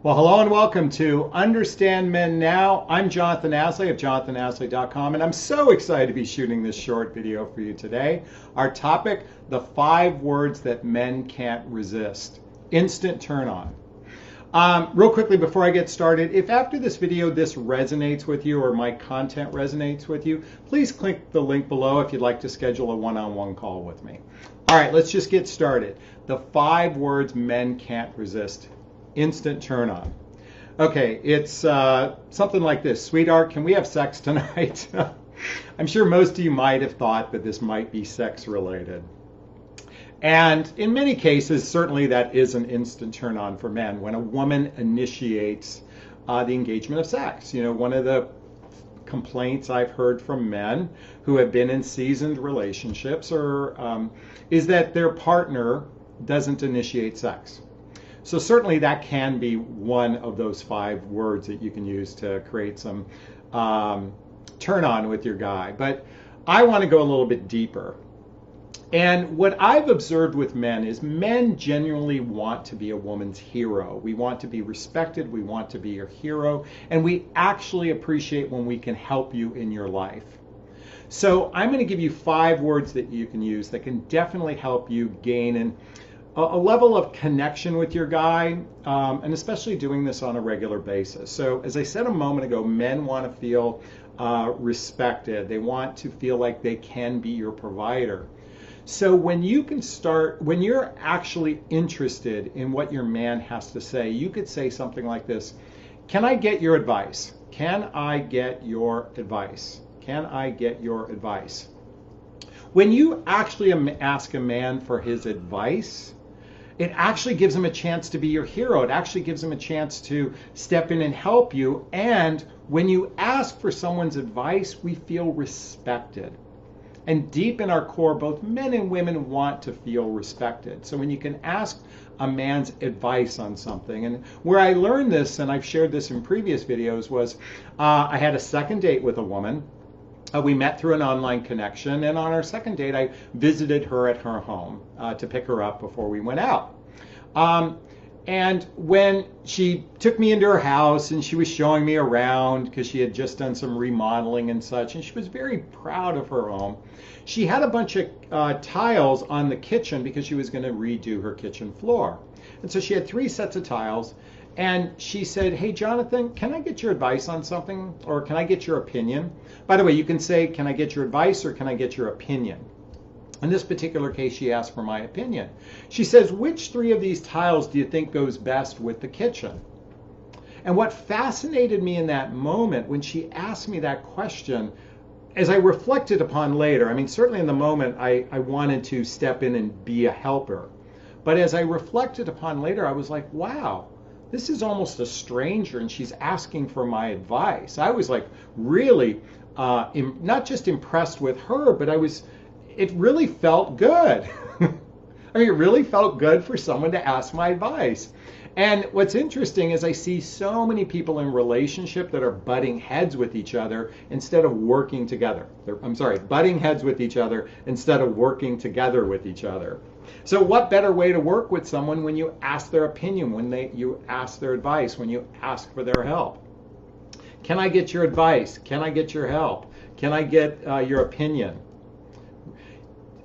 Well, hello and welcome to Understand Men Now. I'm Jonathon Aslay of jonathonaslay.com, and I'm so excited to be shooting this short video for you today. Our topic, the 5 words that men can't resist. Instant turn on. Real quickly before I get started, if after this video this resonates with you or my content resonates with you, please click the link below if you'd like to schedule a one-on-one call with me. All right, let's just get started. The 5 words men can't resist. Instant turn on. Okay, it's something like this. Sweetheart, can we have sex tonight? I'm sure most of you might have thought that this might be sex related. And in many cases, certainly that is an instant turn on for men when a woman initiates the engagement of sex. You know, one of the complaints I've heard from men who have been in seasoned relationships is that their partner doesn't initiate sex. So certainly that can be one of those 5 words that you can use to create some turn on with your guy. But I want to go a little bit deeper. And what I've observed with men is men genuinely want to be a woman's hero. We want to be respected. We want to be your hero. And we actually appreciate when we can help you in your life. So I'm going to give you 5 words that you can use that can definitely help you gain a level of connection with your guy, and especially doing this on a regular basis. So as I said a moment ago, men want to feel respected. They want to feel like they can be your provider. So when you're actually interested in what your man has to say, you could say something like this: can I get your advice? Can I get your advice? Can I get your advice? When you actually ask a man for his advice, it actually gives him a chance to be your hero. It actually gives him a chance to step in and help you. And when you ask for someone's advice, we feel respected. And deep in our core, both men and women want to feel respected. So when you can ask a man's advice on something, and where I learned this, and I've shared this in previous videos, was I had a second date with a woman. We met through an online connection, and on our second date, I visited her at her home to pick her up before we went out. And when she took me into her house and she was showing me around because she had just done some remodeling and such, and she was very proud of her home, she had a bunch of tiles on the kitchen because she was going to redo her kitchen floor. And so she had 3 sets of tiles. And she said, hey, Jonathon, can I get your advice on something? Or can I get your opinion? By the way, you can say, can I get your advice or can I get your opinion? In this particular case, she asked for my opinion. She says, which 3 of these tiles do you think goes best with the kitchen? And what fascinated me in that moment when she asked me that question, as I reflected upon later, I mean, certainly in the moment, I wanted to step in and be a helper. But as I reflected upon later, I was like, wow. This is almost a stranger and she's asking for my advice. I was like really not just impressed with her, but it really felt good. I mean, it really felt good for someone to ask my advice. And what's interesting is I see so many people in relationship that are butting heads with each other instead of working together. Butting heads with each other instead of working together with each other. So what better way to work with someone when you ask their opinion, when you ask their advice, when you ask for their help? Can I get your advice? Can I get your help? Can I get your opinion?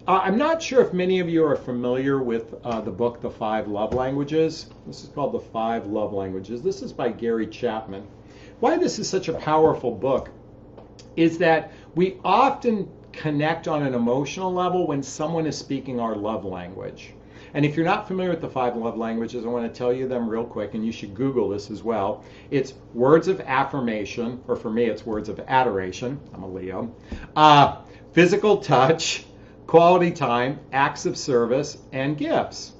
I'm not sure if many of you are familiar with the book, The 5 Love Languages. This is called The 5 Love Languages. This is by Gary Chapman. Why this is such a powerful book is that we often connect on an emotional level when someone is speaking our love language. And if you're not familiar with the 5 love languages, I want to tell you them real quick, and you should Google this as well. It's words of affirmation, or for me, it's words of adoration. I'm a Leo. Physical touch, quality time, acts of service, and gifts.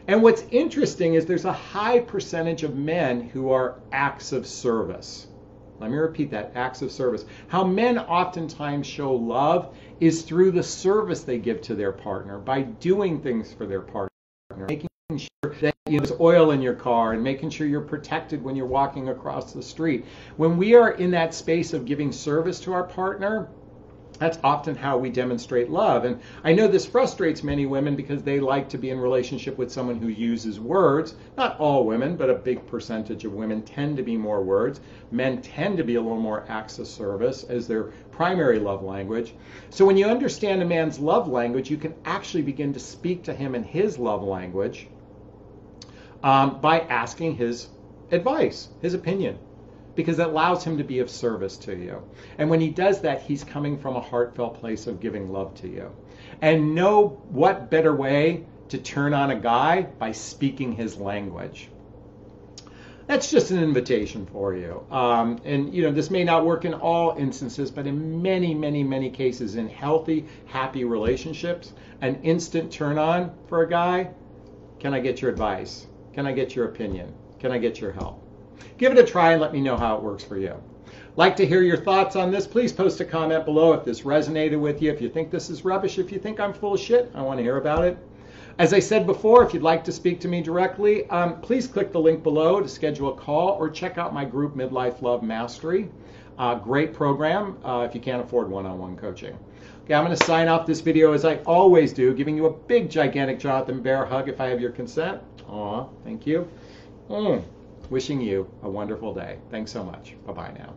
And what's interesting is there's a high percentage of men who are acts of service. Let me repeat that, acts of service. How men oftentimes show love is through the service they give to their partner, by doing things for their partner, making sure that there's oil in your car and making sure you're protected when you're walking across the street. When we are in that space of giving service to our partner, That's often how we demonstrate love. And I know this frustrates many women because they like to be in relationship with someone who uses words. Not all women, but a big percentage of women tend to be more words. Men tend to be a little more acts of service as their primary love language. So when you understand a man's love language, you can actually begin to speak to him in his love language by asking his advice, his opinion, because it allows him to be of service to you. And when he does that, he's coming from a heartfelt place of giving love to you. And know what better way to turn on a guy by speaking his language. That's just an invitation for you. And this may not work in all instances, but in many, many, many cases, in healthy, happy relationships, an instant turn on for a guy. Can I get your advice? Can I get your opinion? Can I get your help? Give it a try and let me know how it works for you. Like to hear your thoughts on this, please post a comment below if this resonated with you. If you think this is rubbish, if you think I'm full of shit, I want to hear about it. As I said before, if you'd like to speak to me directly, please click the link below to schedule a call or check out my group, Midlife Love Mastery. Great program if you can't afford one-on-one coaching. Okay, I'm going to sign off this video as I always do, giving you a big, gigantic Jonathan Bear hug if I have your consent. Aw, thank you. Wishing you a wonderful day. Thanks so much. Bye-bye now.